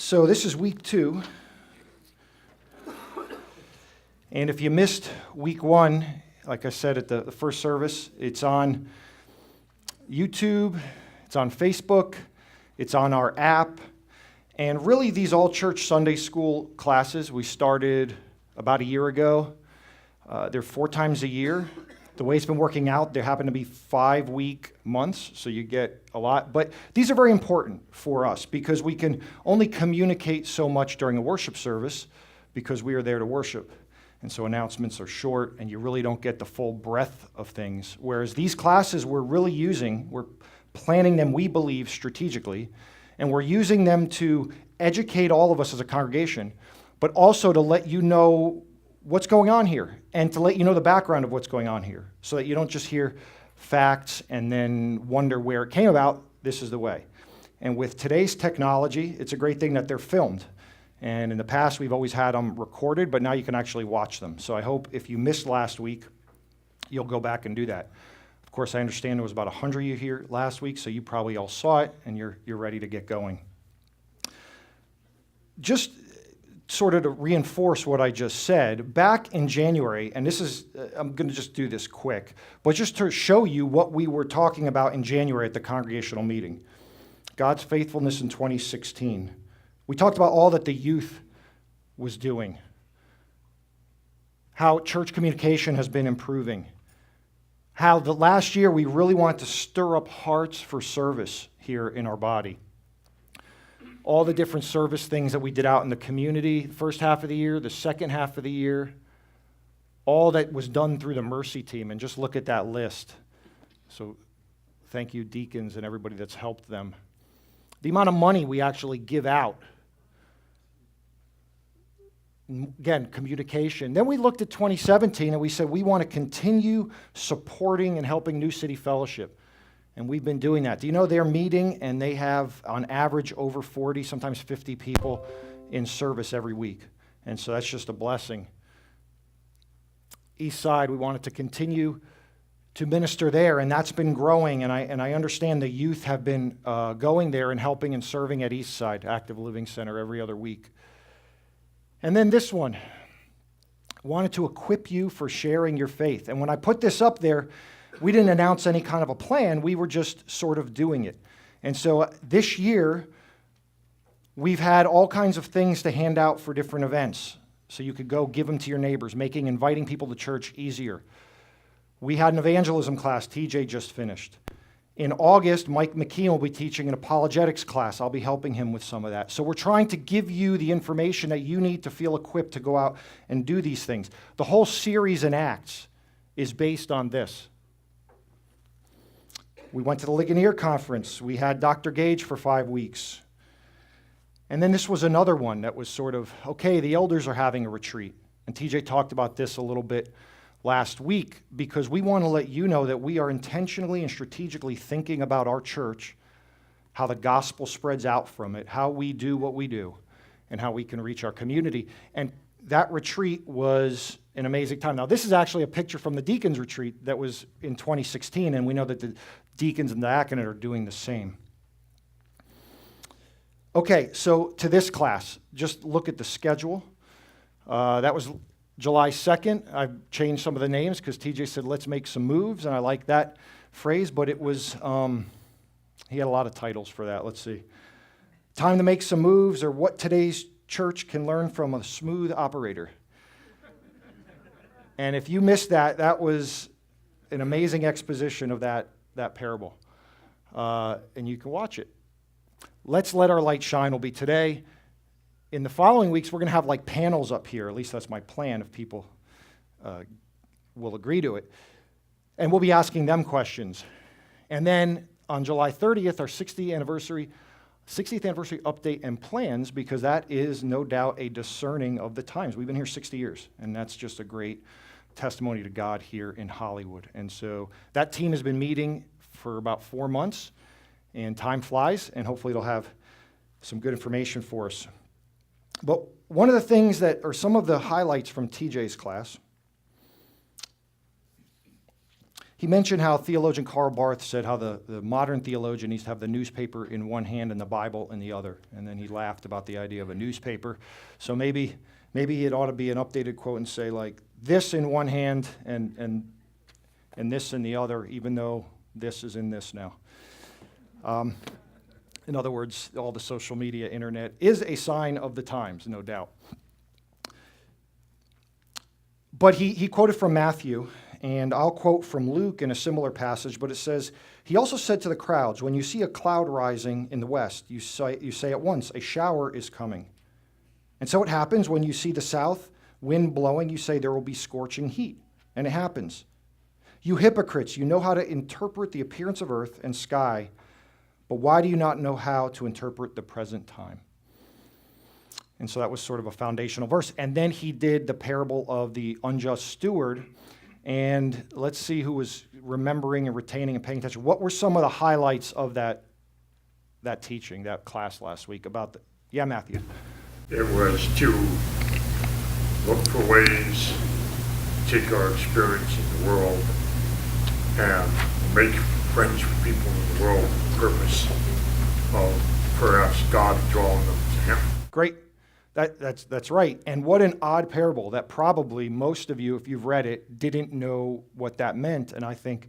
So this is week 2. And if you missed week 1, like I said at the first service, it's on YouTube, it's on Facebook, it's on our app. And really these all-church Sunday school classes we started about a year ago. They're 4 times a year. The way it's been working out, there happen to be 5-week months, so you get a lot. But these are very important for us because we can only communicate so much during a worship service because we are there to worship. And so announcements are short, and you really don't get the full breadth of things. Whereas these classes we're planning them, we believe, strategically, and we're using them to educate all of us as a congregation, but also to let you know what's going on here, and to let you know the background of what's going on here, so that you don't just hear facts and then wonder where it came about. This is the way. And with today's technology, it's a great thing that they're filmed. And in the past, we've always had them recorded, but now you can actually watch them. So I hope if you missed last week, you'll go back and do that. Of course, I understand there was about 100 of you here last week, so you probably all saw it, and you're ready to get going. Just sort of to reinforce what I just said, back in January, and this is, I'm going to just do this quick, but just to show you what we were talking about in January at the congregational meeting, God's faithfulness in 2016. We talked about all that the youth was doing, how church communication has been improving, how the last year we really wanted to stir up hearts for service here in our body. All the different service things that we did out in the community, the first half of the year, the second half of the year, all that was done through the Mercy team, and just look at that list. So thank you, deacons, and everybody that's helped them. The amount of money we actually give out. Again, communication. Then we looked at 2017, and we said we want to continue supporting and helping New City Fellowship. And we've been doing that. Do you know they're meeting and they have on average over 40, sometimes 50 people in service every week. And so that's just a blessing. East Side, we wanted to continue to minister there, and that's been growing. And I understand the youth have been going there and helping and serving at East Side Active Living Center every other week. And then this one, wanted to equip you for sharing your faith. And when I put this up there, we didn't announce any kind of a plan. We were just sort of doing it. And so this year, we've had all kinds of things to hand out for different events. So you could go give them to your neighbors, making inviting people to church easier. We had an evangelism class TJ just finished. In August, Mike McKeon will be teaching an apologetics class. I'll be helping him with some of that. So we're trying to give you the information that you need to feel equipped to go out and do these things. The whole series in Acts is based on this. We went to the Ligonier Conference. We had Dr. Gage for 5 weeks. And then this was another one that was sort of, okay, the elders are having a retreat. And TJ talked about this a little bit last week because we want to let you know that we are intentionally and strategically thinking about our church, how the gospel spreads out from it, how we do what we do, and how we can reach our community. And that retreat was an amazing time. Now, this is actually a picture from the deacons retreat that was in 2016, and we know that the deacons and the diaconate are doing the same. Okay, so to this class, just look at the schedule. That was July 2nd. I've changed some of the names because TJ said, let's make some moves, and I like that phrase, but it was, he had a lot of titles for that. Let's see. Time to make some moves, or what today's church can learn from a smooth operator. And if you missed that, that was an amazing exposition of that parable. And you can watch it. Let's Let Our Light Shine will be today. In the following weeks, we're going to have like panels up here. At least that's my plan if people will agree to it. And we'll be asking them questions. And then on July 30th, our 60th anniversary update and plans, because that is no doubt a discerning of the times. We've been here 60 years, and that's just a great testimony to God here in Hollywood. And so that team has been meeting for about 4 months, and time flies, and hopefully it'll have some good information for us. But one of the things that are some of the highlights from TJ's class, he mentioned how theologian Karl Barth said how the modern theologian needs to have the newspaper in one hand and the Bible in the other. And then he laughed about the idea of a newspaper. So maybe it ought to be an updated quote and say, like, this in one hand and this in the other, even though this is in this now. In other words, all the social media, internet, is a sign of the times, no doubt. But he quoted from Matthew, and I'll quote from Luke in a similar passage, but it says, he also said to the crowds, when you see a cloud rising in the west, you say at once, a shower is coming. And so it happens when you see the south wind blowing, you say there will be scorching heat, and it happens. You hypocrites, you know how to interpret the appearance of earth and sky, but why do you not know how to interpret the present time? And so that was sort of a foundational verse. And then he did the parable of the unjust steward. And let's see who was remembering and retaining and paying attention. What were some of the highlights of that teaching, that class last week about yeah, Matthew? It was to look for ways to take our experience in the world and make friends with people in the world with the purpose of perhaps God drawing them to Him. Great. That's right. And what an odd parable that probably most of you, if you've read it, didn't know what that meant. And I think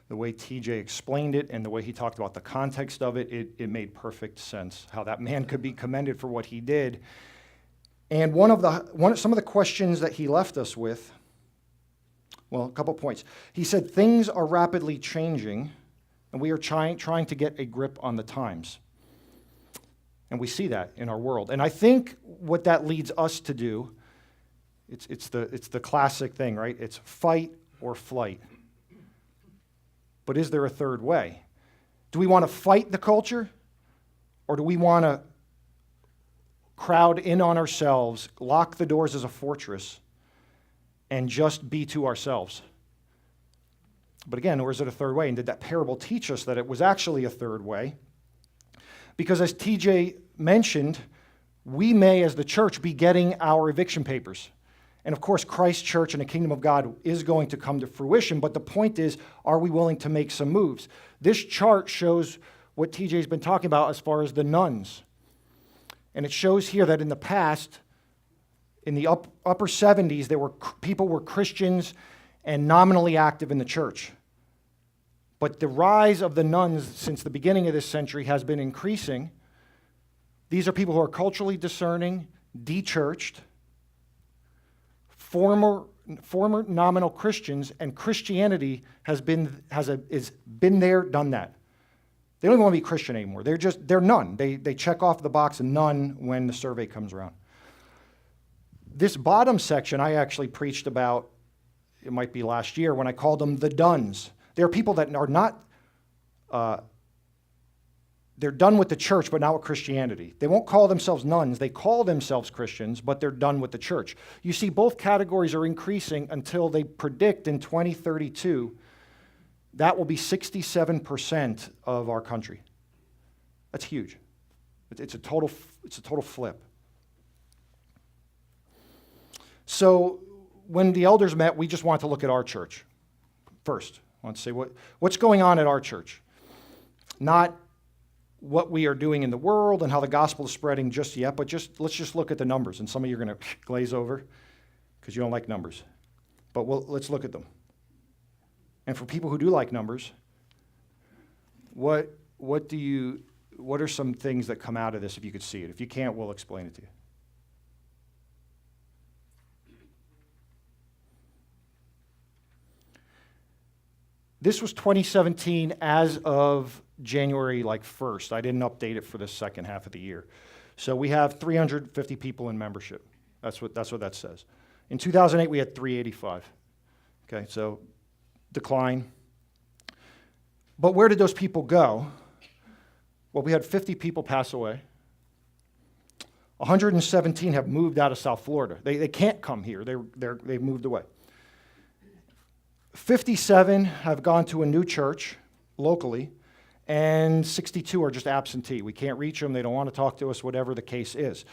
the way TJ explained it and the way he talked about the context of it, it made perfect sense, how that man could be commended for what he did. And some of the questions that he left us with, well, a couple points. He said, things are rapidly changing, and we are trying to get a grip on the times. And we see that in our world. And I think what that leads us to do, it's the classic thing, right? It's fight or flight. But is there a third way? Do we want to fight the culture? Or do we want to crowd in on ourselves, lock the doors as a fortress, and just be to ourselves? But again, or is it a third way? And did that parable teach us that it was actually a third way? Because as TJ mentioned, we may, as the church, be getting our eviction papers. And of course, Christ's church and the kingdom of God is going to come to fruition, but the point is, are we willing to make some moves? This chart shows what TJ's been talking about as far as the nuns. And it shows here that in the past, in the upper 70s, people were Christians and nominally active in the church. But the rise of the nuns since the beginning of this century has been increasing. These are people who are culturally discerning, de-churched, former nominal Christians, and Christianity has been there, done that. They don't even want to be Christian anymore. They're none. They check off the box and none when the survey comes around. This bottom section I actually preached about, it might be last year, when I called them the duns. They're people that are not, they're done with the church, but not with Christianity. They won't call themselves nuns. They call themselves Christians, but they're done with the church. You see, both categories are increasing until they predict in 2032 that will be 67% of our country. That's huge. It's a total flip. So when the elders met, we just wanted to look at our church first. I want to say what's going on at our church. Not what we are doing in the world and how the gospel is spreading just yet, but let's just look at the numbers. And some of you are going to glaze over because you don't like numbers. But let's look at them. And for people who do like numbers, what are some things that come out of this if you could see it? If you can't, we'll explain it to you. This was 2017 as of January 1st. I didn't update it for the second half of the year. So we have 350 people in membership. That's what that says. In 2008, we had 385. Okay, so decline. But where did those people go? Well, we had 50 people pass away. 117 have moved out of South Florida. They can't come here. They've moved away. 57 have gone to a new church locally, and 62 are just absentee. We can't reach them. They don't want to talk to us, whatever the case is.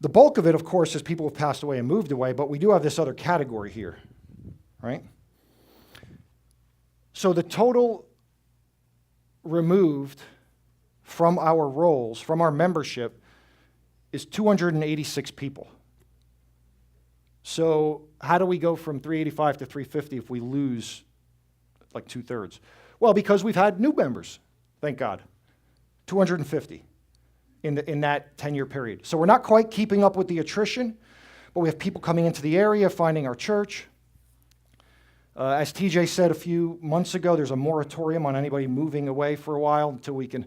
The bulk of it, of course, is people who have passed away and moved away, but we do have this other category here, right? So the total removed from our rolls, from our membership, is 286 people. So how do we go from 385 to 350 if we lose like 2/3? Well, because we've had new members, thank God, 250 in that 10-year period. So we're not quite keeping up with the attrition, but we have people coming into the area, finding our church. As TJ said a few months ago, there's a moratorium on anybody moving away for a while until we can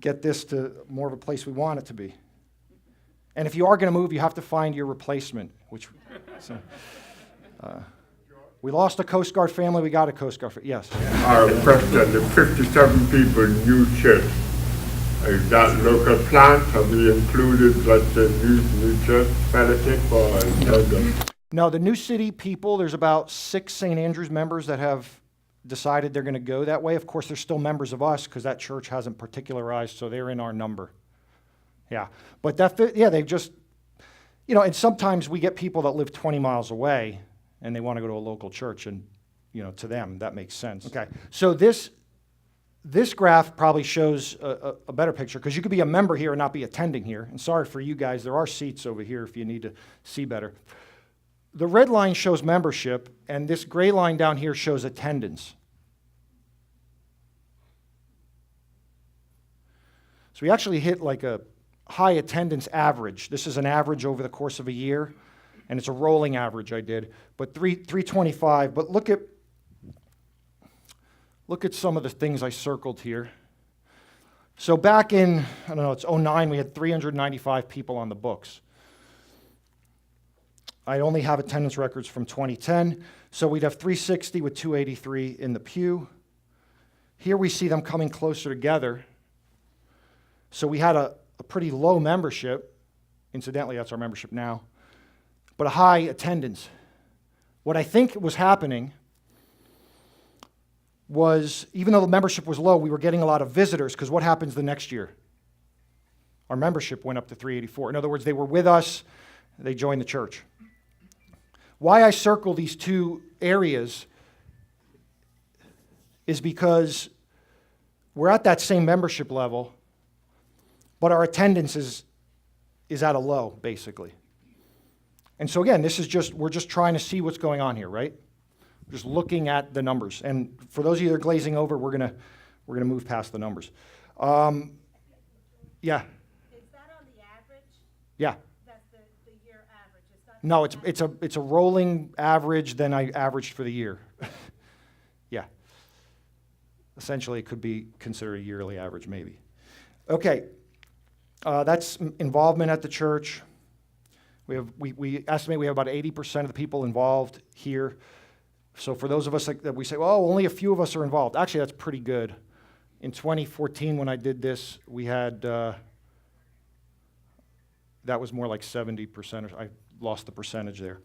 get this to more of a place we want it to be. And if you are going to move, you have to find your replacement, we lost a Coast Guard family, we got a Coast Guard family. Yes. Our question, the 57 people new church, is that local plant? Have we included, let's say, new church fellowship or? No, the New City people, there's about 6 St. Andrews members that have decided they're going to go that way. Of course, they're still members of us because that church hasn't particularized, so they're in our number. Yeah, but they've just, and sometimes we get people that live 20 miles away and they want to go to a local church, and, to them, that makes sense. Okay, so this graph probably shows a better picture because you could be a member here and not be attending here. And sorry for you guys, there are seats over here if you need to see better. The red line shows membership, and this gray line down here shows attendance. So we actually hit like a high attendance average. This is an average over the course of a year, and it's a rolling average I did, but 325. But look at some of the things I circled here. So back in, it's 2009, we had 395 people on the books. I only have attendance records from 2010, so we'd have 360 with 283 in the pew. Here we see them coming closer together. So we had a pretty low membership. Incidentally, that's our membership now, but a high attendance. What I think was happening was, even though the membership was low, we were getting a lot of visitors, because what happens the next year? Our membership went up to 384. In other words, they were with us, they joined the church. Why I circle these two areas is because we're at that same membership level, but our attendance is at a low, basically. And so again, we're just trying to see what's going on here, right? We're just looking at the numbers. And for those of you that are glazing over, we're gonna move past the numbers. Yeah. Is that on the average? Yeah. That's the year average. It's not. No, it's a rolling average, then I averaged for the year. Yeah. Essentially, it could be considered a yearly average, maybe. Okay. That's involvement at the church. We estimate we have about 80% of the people involved here. So for those of us that we say, well, only a few of us are involved. Actually, that's pretty good. In 2014, when I did this, we had, that was more like 70%. I lost the percentage there.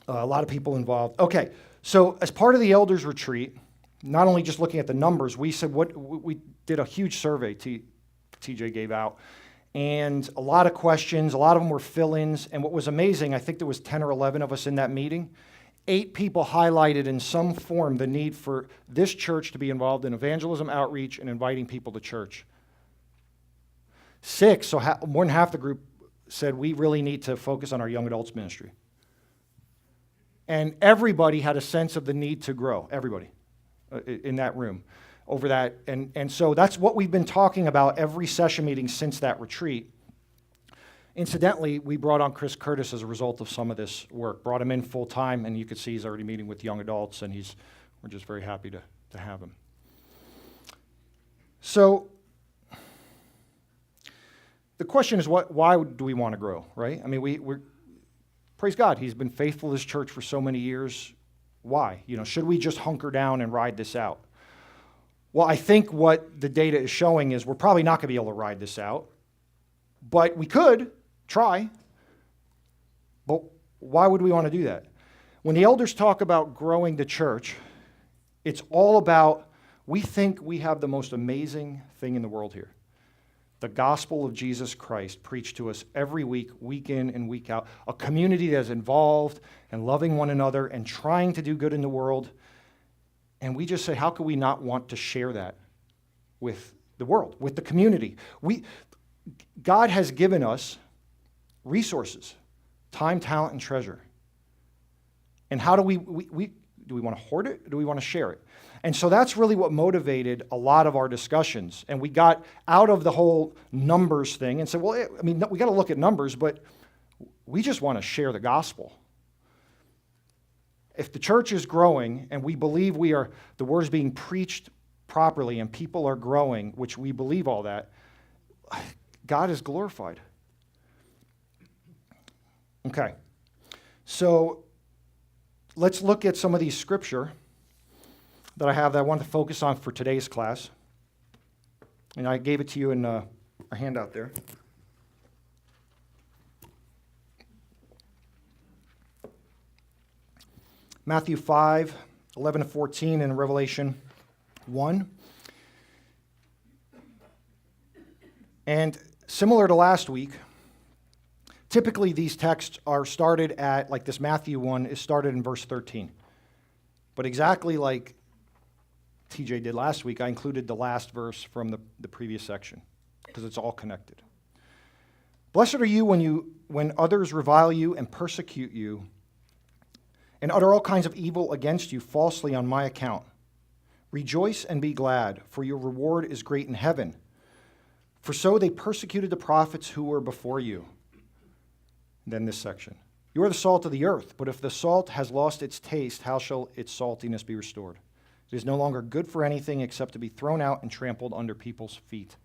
A lot of people involved. Okay, so as part of the elders retreat, not only just looking at the numbers, we said we did a huge survey TJ gave out, and a lot of questions, a lot of them were fill-ins, and what was amazing, I think there was 10 or 11 of us in that meeting, 8 people highlighted in some form the need for this church to be involved in evangelism, outreach, and inviting people to church. 6, so more than half the group said we really need to focus on our young adults ministry. And everybody had a sense of the need to grow, everybody in that room over that. And so that's what we've been talking about every session meeting since that retreat. Incidentally, we brought on Chris Curtis as a result of some of this work, brought him in full time, and you can see he's already meeting with young adults, and we're just very happy to have him. So the question is, why do we want to grow, right? I mean, we're praise God, he's been faithful to this church for so many years. Why? Should we just hunker down and ride this out? Well, I think what the data is showing is we're probably not going to be able to ride this out, but we could try. But why would we want to do that? When the elders talk about growing the church, it's all about, we think we have the most amazing thing in the world here. The gospel of Jesus Christ preached to us every week, week in and week out. A community that is involved and loving one another and trying to do good in the world. And we just say, how could we not want to share that with the world, with the community? God has given us resources, time, talent, and treasure. And how do we want to hoard it, or do we want to share it? And so that's really what motivated a lot of our discussions. And we got out of the whole numbers thing and said, well, I mean, we got to look at numbers, but we just want to share the gospel. If the church is growing and we believe the word is being preached properly and people are growing, which we believe all that, God is glorified. Okay, so let's look at some of these scripture that I have that I want to focus on for today's class. And I gave it to you in a handout there. Matthew 5, 11 to 14, and Revelation 1. And similar to last week, typically these texts are started at, like this Matthew one is started in verse 13. But exactly like TJ did last week, I included the last verse from the previous section because it's all connected. Blessed are you when others revile you and persecute you and utter all kinds of evil against you falsely on my account. Rejoice and be glad, for your reward is great in heaven. For so they persecuted the prophets who were before you. Then this section. You are the salt of the earth, but if the salt has lost its taste, how shall its saltiness be restored? It is no longer good for anything except to be thrown out and trampled under people's feet.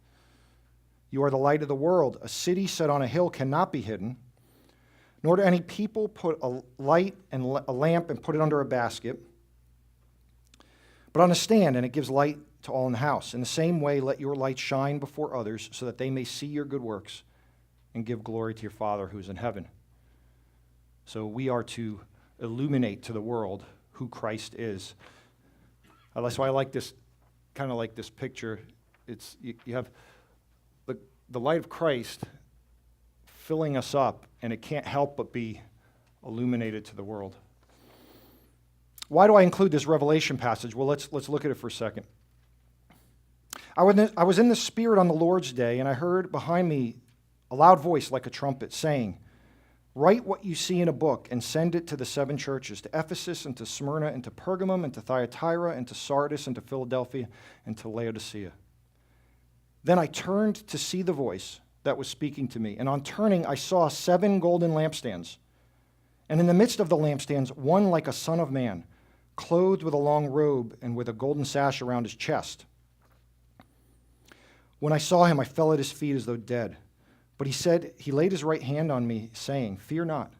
You are the light of the world. A city set on a hill cannot be hidden, nor do any people put a light and a lamp and put it under a basket, but on a stand, and it gives light to all in the house. In the same way, let your light shine before others, so that they may see your good works and give glory to your Father who is in heaven. So we are to illuminate to the world who Christ is. That's why I like this, kind of like this picture. It's you have the light of Christ filling us up, and it can't help but be illuminated to the world. Why do I include this Revelation passage? Well, let's look at it for a second. I was in the Spirit on the Lord's day, and I heard behind me a loud voice like a trumpet saying, write what you see in a book and send it to the 7 churches, to Ephesus and to Smyrna and to Pergamum and to Thyatira and to Sardis and to Philadelphia and to Laodicea. Then I turned to see the voice that was speaking to me, and on turning I saw 7 golden lampstands. And in the midst of the lampstands, one like a son of man, clothed with a long robe and with a golden sash around his chest. When I saw him, I fell at his feet as though dead. But he laid his right hand on me, saying, fear not.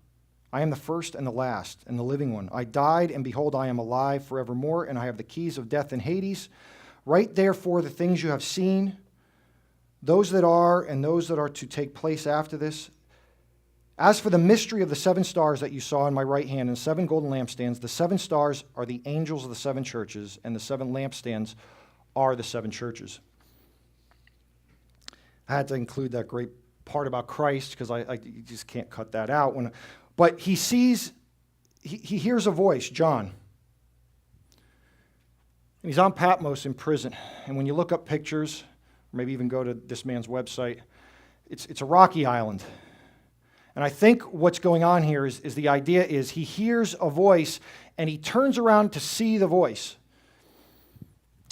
I am the first and the last and the living one. I died, and behold, I am alive forevermore, and I have the keys of death and Hades. Write therefore the things you have seen, those that are and those that are to take place after this. As for the mystery of the 7 stars that you saw in my right hand and 7 golden lampstands, the 7 stars are the angels of the 7 churches, and the 7 lampstands are the 7 churches. I had to include that great part about Christ because you just can't cut that out. But he hears a voice, John. And he's on Patmos in prison. And when you look up pictures, or maybe even go to this man's website, it's a rocky island. And I think what's going on here is the idea is he hears a voice and he turns around to see the voice.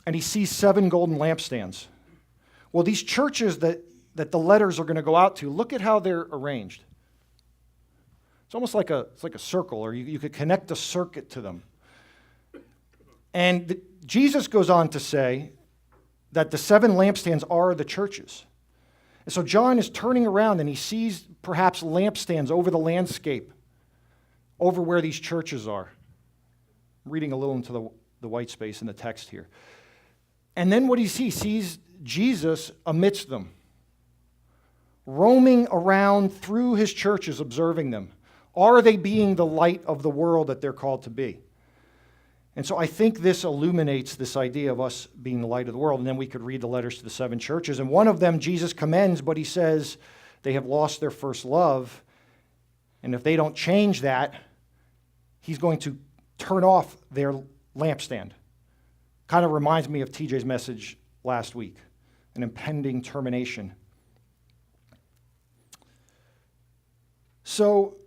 And he sees 7 golden lampstands. Well, these churches that the letters are going to go out to, look at how they're arranged. It's almost like a circle, or you could connect a circuit to them. And Jesus goes on to say that the 7 lampstands are the churches. And so John is turning around and he sees perhaps lampstands over the landscape, over where these churches are. I'm reading a little into the white space in the text here. And then what do you see? He sees Jesus amidst them, roaming around through his churches, observing them. Are they being the light of the world that they're called to be? And so I think this illuminates this idea of us being the light of the world. And then we could read the letters to the 7 churches. And one of them Jesus commends, but he says they have lost their first love. And if they don't change that, he's going to turn off their lampstand. Kind of reminds me of TJ's message last week, an impending termination. So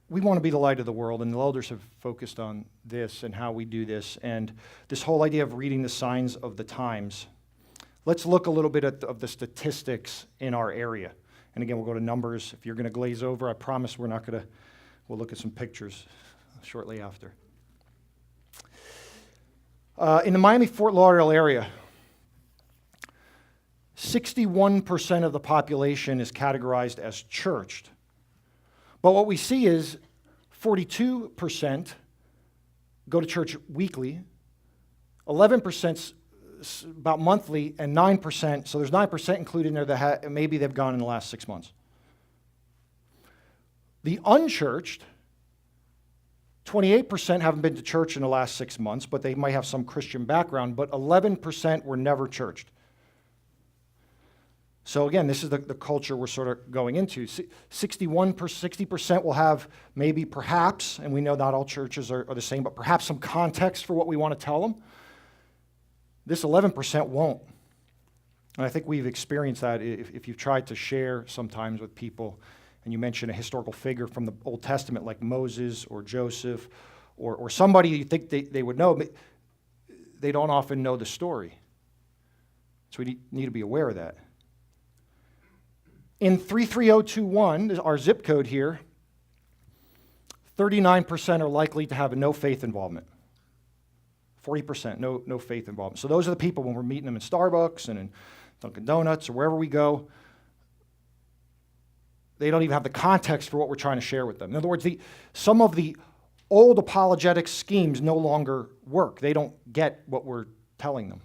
we want to be the light of the world, and the elders have focused on this and how we do this, and this whole idea of reading the signs of the times. Let's look a little bit of the statistics in our area. And again, we'll go to numbers. If you're going to glaze over, I promise we'll look at some pictures shortly after. In the Miami-Fort Lauderdale area, 61% of the population is categorized as churched. But what we see is 42% go to church weekly, 11% about monthly, and 9%, so there's 9% included in there that maybe they've gone in the last 6 months. The unchurched, 28% haven't been to church in the last 6 months, but they might have some Christian background, but 11% were never churched. So again, this is the culture we're sort of going into. 60% will have maybe perhaps, and we know not all churches are the same, but perhaps some context for what we want to tell them. This 11% won't. And I think we've experienced that if you've tried to share sometimes with people, and you mention a historical figure from the Old Testament like Moses or Joseph or somebody you think they would know, but they don't often know the story. So we need to be aware of that. In 33021, our zip code here, 39% are likely to have a no faith involvement. 40% no faith involvement. So those are the people when we're meeting them in Starbucks and in Dunkin' Donuts or wherever we go, they don't even have the context for what we're trying to share with them. In other words, some of the old apologetic schemes no longer work. They don't get what we're telling them.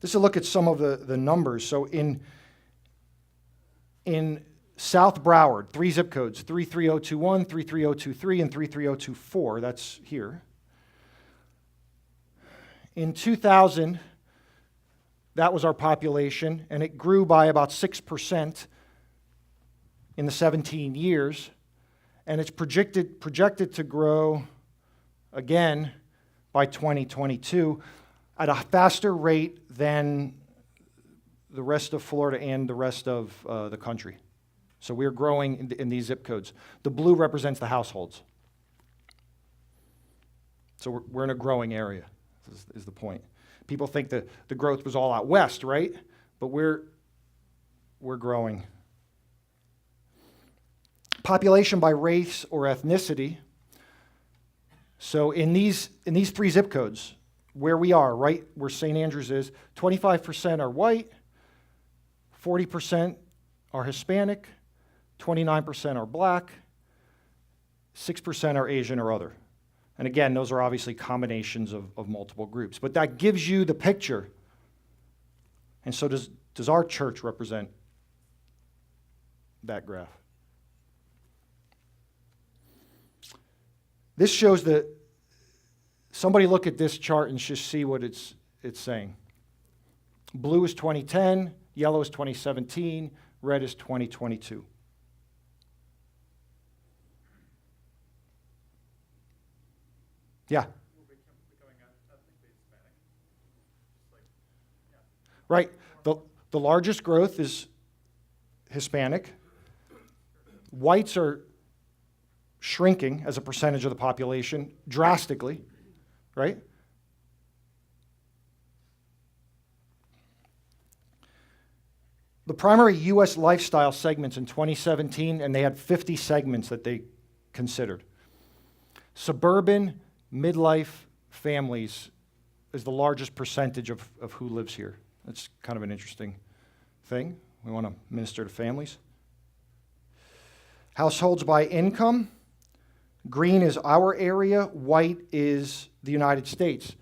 This is a look at some of the numbers. So in South Broward, 3 zip codes, 33021, 33023, and 33024. That's here. In 2000, that was our population, and it grew by about 6% in the 17 years, and it's projected to grow again by 2022 at a faster rate than the rest of Florida and the rest of the country. So we're growing in these zip codes. The blue represents the households. So we're in a growing area, is the point. People think that the growth was all out west, right? But we're growing. Population by race or ethnicity. So in these 3 zip codes, where we are, right where St. Andrews is, 25% are white, 40% are Hispanic, 29% are black, 6% are Asian or other. And again, those are obviously combinations of multiple groups. But that gives you the picture. And so does our church represent that graph? This shows that somebody look at this chart and just see what it's saying. Blue is 2010, yellow is 2017, red is 2022. Yeah. Right. The largest growth is Hispanic. Whites are shrinking as a percentage of the population drastically, right? The primary U.S. lifestyle segments in 2017, and they had 50 segments that they considered. Suburban midlife families is the largest percentage of who lives here. That's kind of an interesting thing. We want to minister to families. Households by income. Green is our area. White is the United States.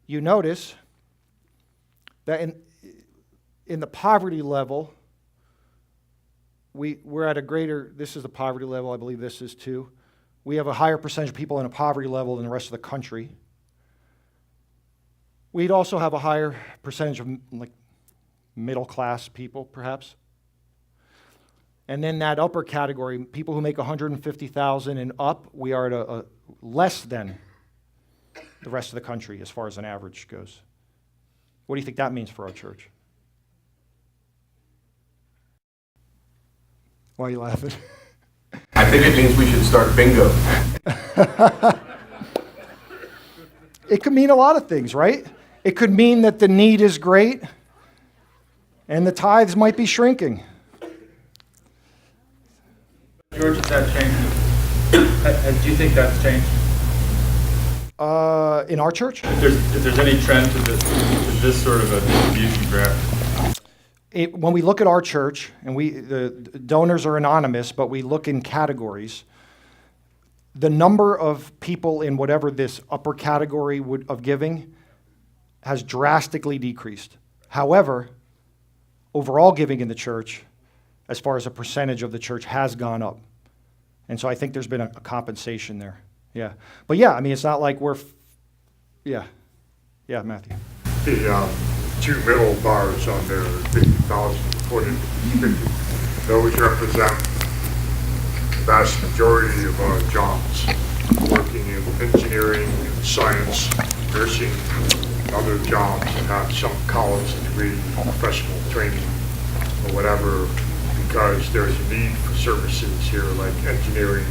You notice that in the poverty level, we're at a greater, this is the poverty level, I believe this is too. We have a higher percentage of people in a poverty level than the rest of the country. We'd also have a higher percentage of like middle class people, perhaps. And then that upper category, people who make $150,000 and up, we are at a less than the rest of the country as far as an average goes. What do you think that means for our church? Why are you laughing? I think it means we should start bingo. It could mean a lot of things, right? It could mean that the need is great and the tithes might be shrinking. George, has that changed? Do you think that's changed? In our church? If there's any trend to this sort of a distribution graph? When we look at our church, and the donors are anonymous, but we look in categories, the number of people in whatever this upper category of giving has drastically decreased. However, overall giving in the church, as far as a percentage of the church, has gone up. And so I think there's been a compensation there. Yeah. But yeah, I mean, it's not like yeah. Yeah, Matthew. The two middle bars on there, 50,000 reported, those represent the vast majority of jobs, working in engineering, and science, nursing, other jobs that have some college degree, professional training, or whatever, because there's a need for services here like engineering,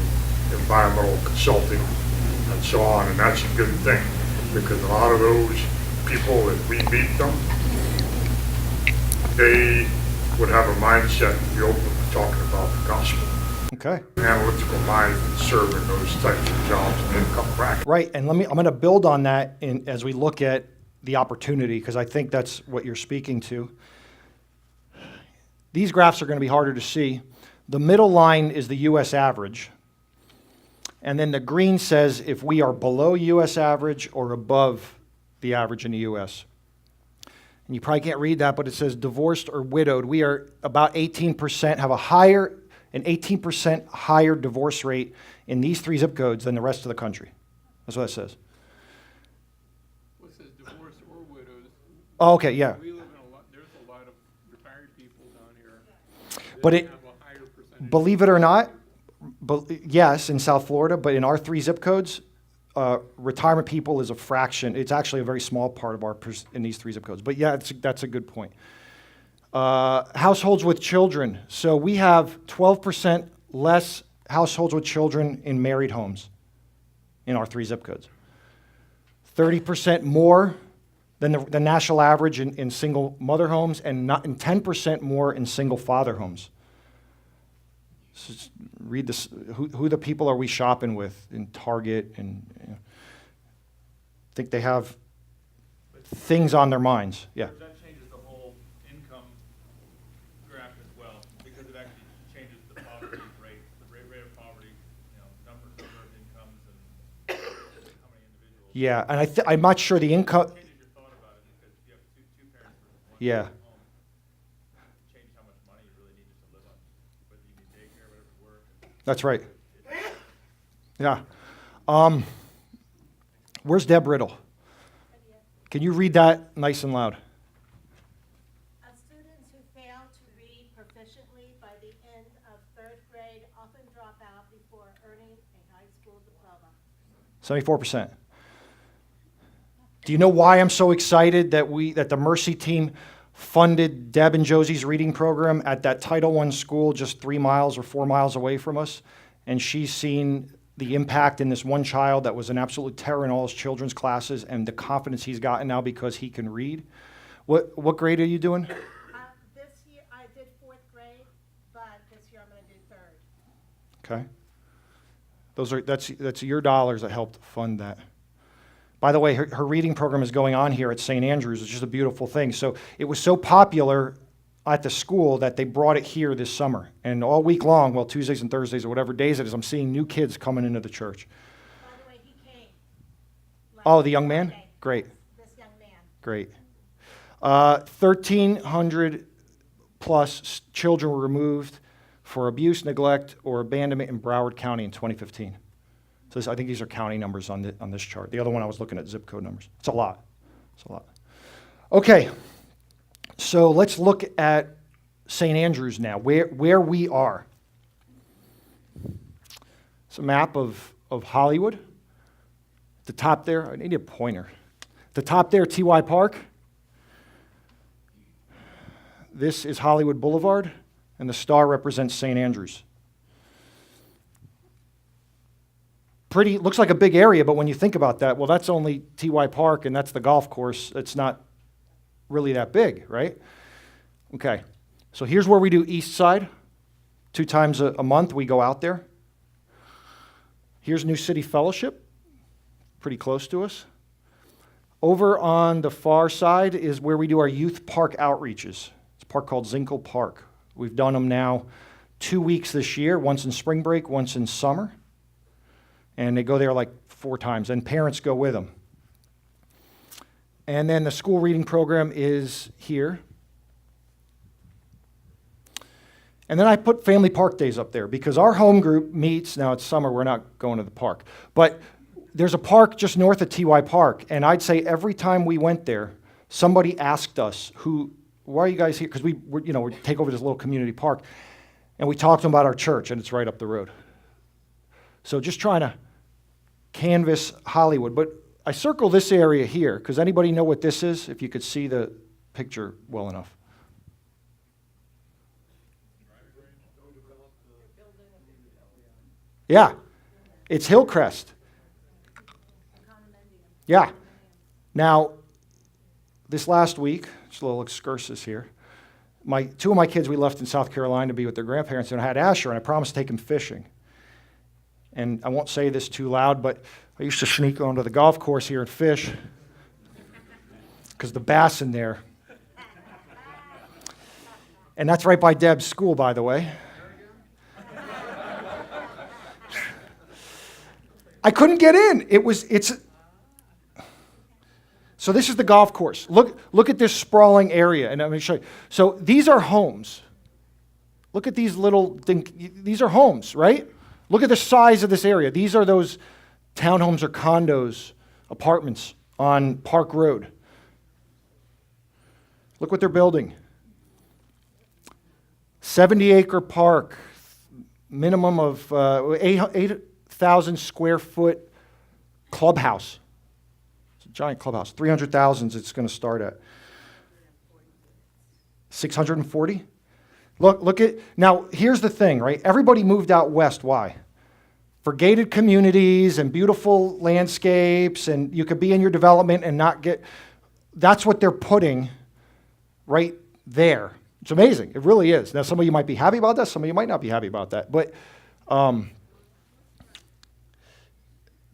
environmental consulting, and so on, and that's a good thing, because a lot of those people, if we meet them, they would have a mindset to be open to talking about the gospel. Okay. An analytical mind can serve in those types of jobs and income bracket. Right, and I'm going to build on that as we look at the opportunity, because I think that's what you're speaking to. These graphs are going to be harder to see. The middle line is the U.S. average, and then the green says if we are below U.S. average or above the average in the U.S. And you probably can't read that, but it says divorced or widowed. We are about 18%, have an 18% higher divorce rate in these 3 zip codes than the rest of the country. That's what it says. Well, it says divorced or widowed. Oh, okay, yeah. We live in there's a lot of retired people down here. But They it, have a higher percentage. believe it or not, yes, in South Florida, but in our 3 zip codes, retirement people is a fraction. It's actually a very small part of in these 3 zip codes. But yeah, that's a good point. Households with children. So we have 12% less households with children in married homes in our 3 zip codes. 30% more than the national average in single mother homes, and 10% more in single father homes. So just read this. Who the people are we shopping with in Target? And I think they have things on their minds. Yeah. That changes the whole income graph as well, because it actually changes the poverty rate, the rate of poverty, number of incomes and how many individuals. Yeah, and I'm not sure the income. Changes your thought about it, because if you have two parents versus one Yeah. home, change how much money you really need just to live on, whether you need daycare, whatever, work. That's right. Yeah. Where's Deb Riddle? Can you read that nice and loud? Students who fail to read proficiently by the end of 3rd grade often drop out before earning a high school diploma. 74%. Do you know why I'm so excited that the Mercy team funded Deb and Josie's reading program at that Title I school just 3 miles or 4 miles away from us? And she's seen the impact in this one child that was an absolute terror in all his children's classes, and the confidence he's gotten now because he can read. What grade are you doing? This year, I did 4th grade, but this year I'm going to do 3rd. Okay. That's your dollars that helped fund that. By the way, her reading program is going on here at St. Andrews. It's just a beautiful thing. So it was so popular at the school that they brought it here this summer. And all week long, well, Tuesdays and Thursdays or whatever days it is, I'm seeing new kids coming into the church. By the way, he came. Oh, the young man? Friday. Great, This young man. great. 1,300 plus children were removed for abuse, neglect, or abandonment in Broward County in 2015. So I think these are county numbers on this chart. The other one I was looking at zip code numbers. It's a lot. It's a lot. Okay, so let's look at St. Andrews now, where we are. It's a map of Hollywood. The top there, I need a pointer. The top there, TY Park. This is Hollywood Boulevard, and the star represents St. Andrews. Pretty, looks like a big area, but when you think about that, well, that's only TY Park, and that's the golf course. It's not really that big, right? Okay, so here's where we do East Side. 2 times a month we go out there. Here's New City Fellowship, pretty close to us. Over on the far side is where we do our youth park outreaches. It's a park called Zinkel Park. We've done them now 2 weeks this year, once in spring break, once in summer. And they go there like 4 times, and parents go with them. And then the school reading program is here. And then I put family park days up there because our home group meets, now it's summer, we're not going to the park, but there's a park just north of TY Park, and I'd say every time we went there, somebody asked us, why are you guys here? Because we take over this little community park, and we talked to them about our church, and it's right up the road. So just trying to canvas Hollywood. But I circle this area here, because anybody know what this is? If you could see the picture well enough. Yeah, it's Hillcrest. Yeah. Now, this last week, just a little excursus here, 2 of my kids, we left in South Carolina to be with their grandparents, and I had Asher, and I promised to take him fishing. And I won't say this too loud, but I used to sneak onto the golf course here and fish, because the bass in there. And that's right by Deb's school, by the way. I couldn't get in. So this is the golf course. Look at this sprawling area, and let me show you. So these are homes. Look at these these are homes, right? Look at the size of this area. These are those townhomes or condos, apartments on Park Road. Look what they're building. 70-acre park, minimum of 8,000 square foot clubhouse. It's a giant clubhouse. 300,000 it's going to start at. 640? Look at, now here's the thing, right? Everybody moved out west, why? For gated communities and beautiful landscapes, and you could be in your development and not get, that's what they're putting right there. It's amazing, it really is. Now some of you might be happy about that, some of you might not be happy about that, but,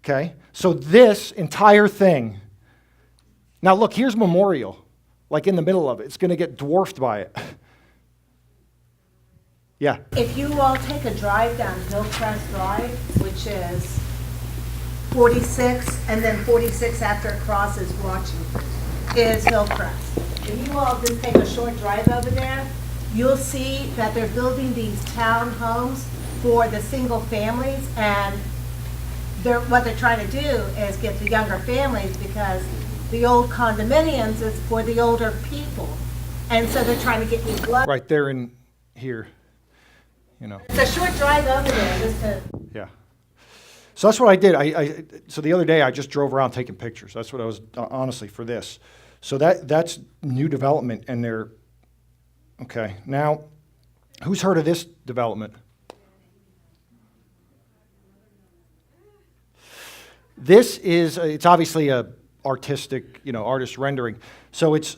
okay, so this entire thing, now look, here's Memorial, like in the middle of it. It's going to get dwarfed by it. Yeah. If you all take a drive down Hillcrest Drive, which is 46, and then 46 after it crosses Washington, is Hillcrest. If you all just take a short drive over there, you'll see that they're building these townhomes for the single families, and what they're trying to do is get the younger families, because the old condominiums is for the older people. And so they're trying to get these blood. Right there in here, you know. It's a short drive over there, just to. Yeah. So that's what I did. So the other day I just drove around taking pictures. That's what I was, honestly, for this. So that's new development, and they're, okay. Now, who's heard of this development? This is, it's obviously a artistic, artist rendering. So it's,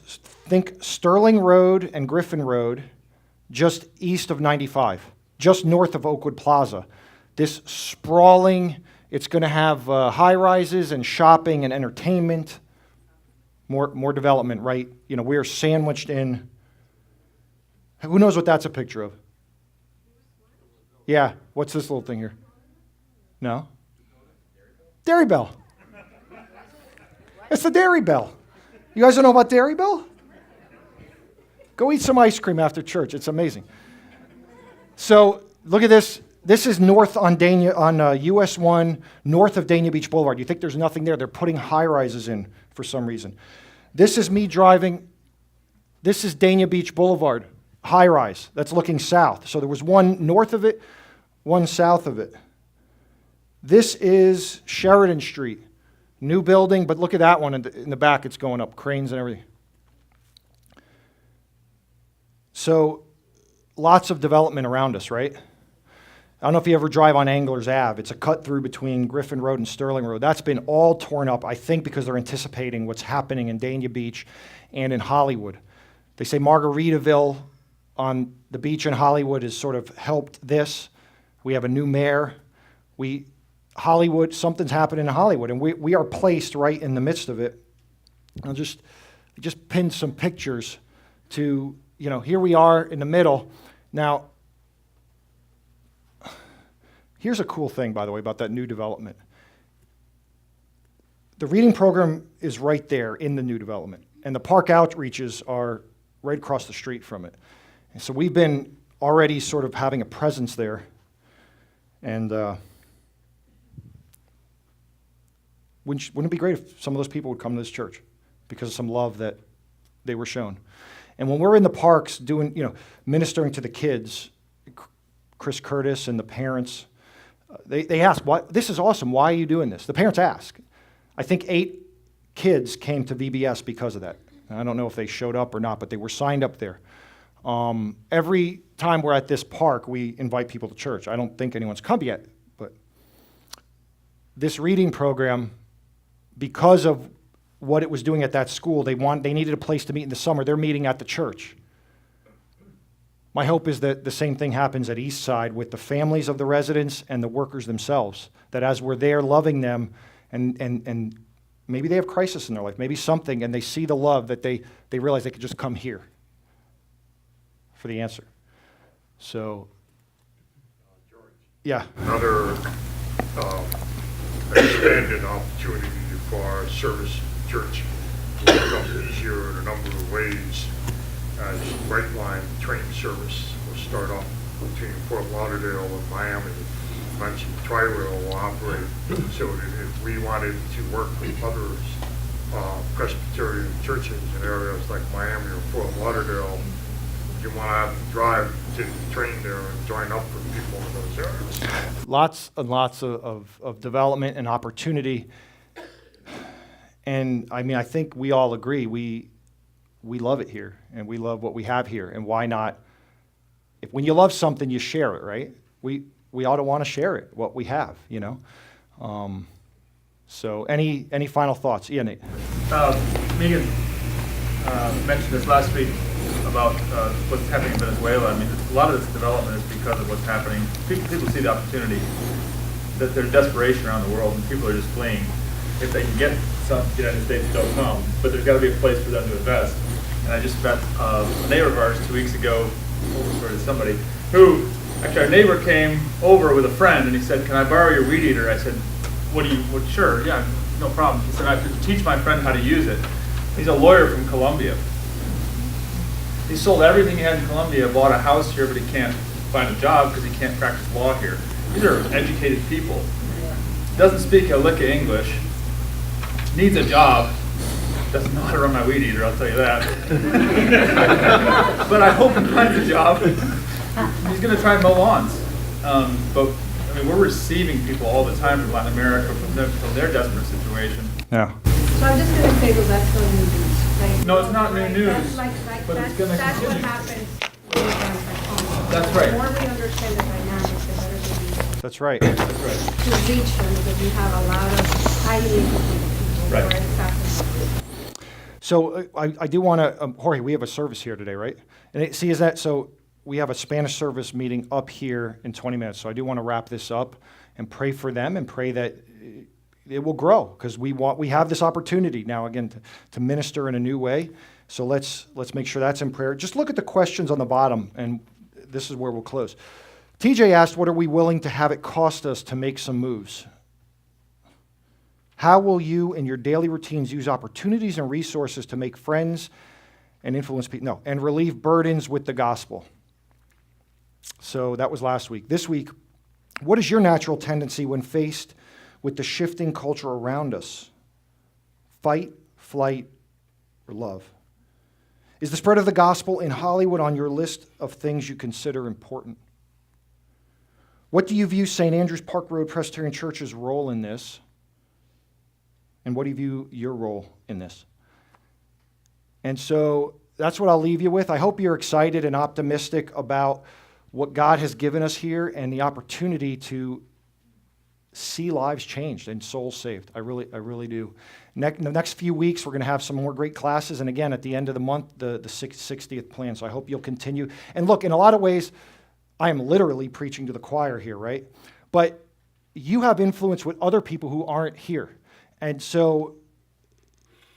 think Sterling Road and Griffin Road, just east of 95, just north of Oakwood Plaza. This sprawling, it's going to have high-rises and shopping and entertainment, more development, right? We're sandwiched in, who knows what that's a picture of? Yeah, what's this little thing here? No? Dairy Bell. It's the Dairy Bell. You guys don't know about Dairy Bell? Go eat some ice cream after church. It's amazing. So look at this. This is north on US 1, north of Dania Beach Boulevard. You think there's nothing there? They're putting high-rises in for some reason. This is me driving. This is Dania Beach Boulevard, high-rise. That's looking south. So there was one north of it, one south of it. This is Sheridan Street. New building, but look at that one in the back. It's going up, cranes and everything. So lots of development around us, right? I don't know if you ever drive on Anglers Ave. It's a cut through between Griffin Road and Sterling Road. That's been all torn up, I think, because they're anticipating what's happening in Dania Beach and in Hollywood. They say Margaritaville on the beach in Hollywood has sort of helped this. We have a new mayor. Hollywood, something's happening in Hollywood, and we are placed right in the midst of it. I'll just pin some pictures to, here we are in the middle. Now, here's a cool thing, by the way, about that new development. The reading program is right there in the new development, and the park outreaches are right across the street from it. And so we've been already sort of having a presence there. And wouldn't it be great if some of those people would come to this church because of some love that they were shown? And when we're in the parks doing, ministering to the kids, Chris Curtis and the parents, they ask, this is awesome, why are you doing this? The parents ask. I think 8 kids came to VBS because of that. I don't know if they showed up or not, but they were signed up there. Every time we're at this park, we invite people to church. I don't think anyone's come yet, but this reading program, because of what it was doing at that school, they needed a place to meet in the summer. They're meeting at the church. My hope is that the same thing happens at Eastside with the families of the residents and the workers themselves, that as we're there loving them, and maybe they have crisis in their life, maybe something, and they see the love, that they realize they could just come here for the answer. So, George. Yeah. Another expanded opportunity for our service church will become easier in a number of ways, as Brightline train service will start off between Fort Lauderdale and Miami. Mentioned Tri-Rail will operate, so that if we wanted to work with others, Presbyterian churches in areas like Miami or Fort Lauderdale, you want to have to drive to the train there and join up with people in those areas. Lots and lots of development and opportunity. And I think we all agree, we love it here, and we love what we have here, and why not? When you love something, you share it, right? We ought to want to share it, what we have, So any final thoughts? Yeah, Nate. Megan mentioned this last week about what's happening in Venezuela. A lot of this development is because of what's happening. People see the opportunity, that there's desperation around the world, and people are just fleeing. If they can get some to the United States, they'll come, but there's got to be a place for them to invest. And I just met a neighbor of ours 2 weeks ago, to somebody, who, actually our neighbor came over with a friend, and he said, "Can I borrow your weed eater?" I said, sure, yeah, no problem. He said, "I could teach my friend how to use it." He's a lawyer from Colombia. He sold everything he had in Colombia, bought a house here, but he can't find a job because he can't practice law here. These are educated people. Doesn't speak a lick of English, needs a job, doesn't know how to run my weed eater, I'll tell you that. But I hope he finds a job. He's going to try and mow lawns. But we're receiving people all the time from Latin America from their desperate situation. Yeah. So I'm just going to say, well, that's not new news. Like, No, it's not new news, but it's gonna that's what continue. happens when you guys are home. That's right. The more we understand the dynamics, the better we That's right. That's right. to reach them, because we have a lot of highly educated people Right. who are exactly. So I do want to, Jorge, we have a service here today, right? And so we have a Spanish service meeting up here in 20 minutes. So I do want to wrap this up and pray for them and pray that it will grow, because we have this opportunity now again to minister in a new way. So let's make sure that's in prayer. Just look at the questions on the bottom, and this is where we'll close. TJ asked, what are we willing to have it cost us to make some moves? How will you in your daily routines use opportunities and resources to make friends and influence people? No, and relieve burdens with the gospel. So that was last week. This week, what is your natural tendency when faced with the shifting culture around us? Fight, flight, or love? Is the spread of the gospel in Hollywood on your list of things you consider important? What do you view St. Andrews Park Road Presbyterian Church's role in this? And what do you view your role in this? And so that's what I'll leave you with. I hope you're excited and optimistic about what God has given us here and the opportunity to see lives changed and souls saved. I really do. The next few weeks, we're going to have some more great classes. And again, at the end of the month, the 60th plan. So I hope you'll continue. And look, in a lot of ways, I am literally preaching to the choir here, right? But you have influence with other people who aren't here. And so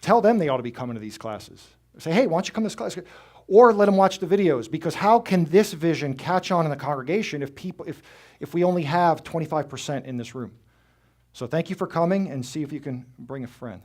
tell them they ought to be coming to these classes. Say, hey, why don't you come to this class? Or let them watch the videos, because how can this vision catch on in the congregation if we only have 25% in this room? So thank you for coming, and see if you can bring a friend.